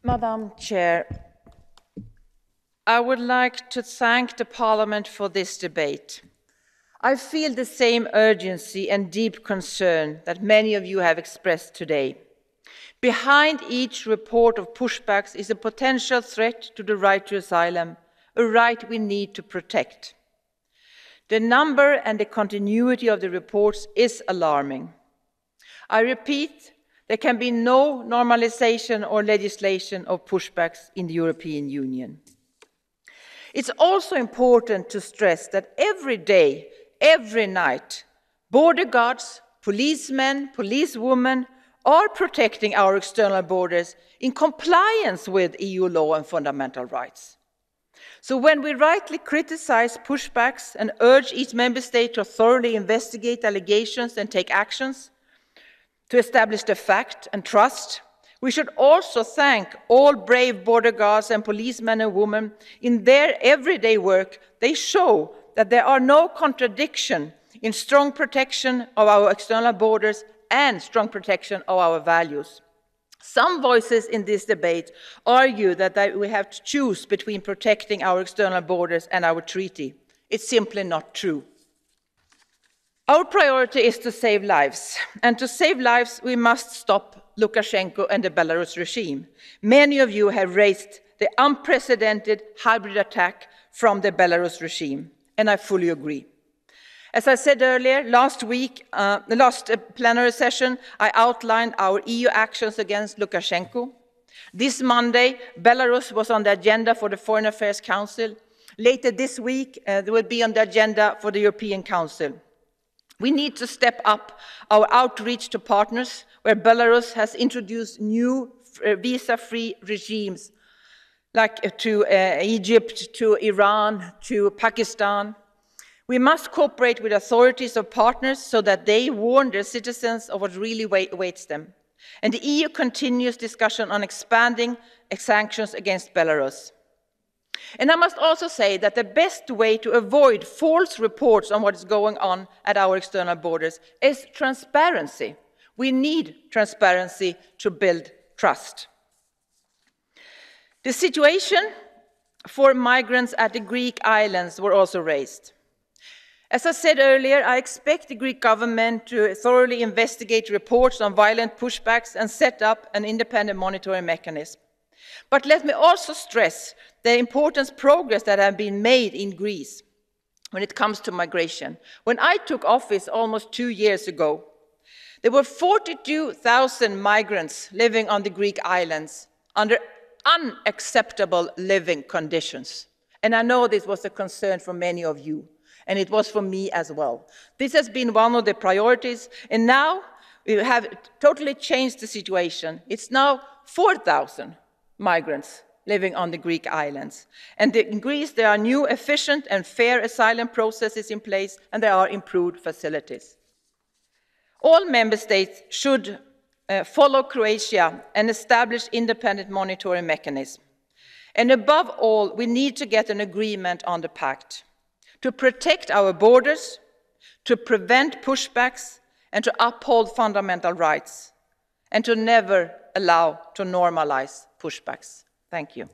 Madam Chair, I would like to thank the Parliament for this debate. I feel the same urgency and deep concern that many of you have expressed today. Behind each report of pushbacks is a potential threat to the right to asylum, a right we need to protect. The number and the continuity of the reports is alarming. I repeat, there can be no normalization or legislation of pushbacks in the European Union. It's also important to stress that every day, every night, border guards, policemen, policewomen are protecting our external borders in compliance with EU law and fundamental rights. So when we rightly criticize pushbacks and urge each member state to thoroughly investigate allegations and take actions to establish the fact and trust, we should also thank all brave border guards and policemen and women. In their everyday work, they show that there are no contradictions in strong protection of our external borders and strong protection of our values. Some voices in this debate argue that we have to choose between protecting our external borders and our treaty. It's simply not true. Our priority is to save lives, and to save lives we must stop Lukashenko and the Belarus regime. Many of you have raised the unprecedented hybrid attack from the Belarus regime, and I fully agree. As I said earlier, last plenary session, I outlined our EU actions against Lukashenko. This Monday, Belarus was on the agenda for the Foreign Affairs Council. Later this week, it will be on the agenda for the European Council. We need to step up our outreach to partners where Belarus has introduced new visa-free regimes, like to Egypt, to Iran, to Pakistan. We must cooperate with authorities of partners so that they warn their citizens of what really awaits them. And the EU continues discussion on expanding sanctions against Belarus. And I must also say that the best way to avoid false reports on what is going on at our external borders is transparency. We need transparency to build trust. The situation for migrants at the Greek islands were also raised. As I said earlier, I expect the Greek government to thoroughly investigate reports on violent pushbacks and set up an independent monitoring mechanism. But let me also stress the important progress that has been made in Greece when it comes to migration. When I took office almost 2 years ago, there were 42,000 migrants living on the Greek islands under unacceptable living conditions. And I know this was a concern for many of you, and it was for me as well. This has been one of the priorities, and now we have totally changed the situation. It's now 4,000 migrants living on the Greek islands. And in Greece, there are new, efficient and fair asylum processes in place, and there are improved facilities. All member states should follow Croatia and establish independent monitoring mechanism. And above all, we need to get an agreement on the pact to protect our borders, to prevent pushbacks, and to uphold fundamental rights, and to never allow to normalize pushbacks. Thank you.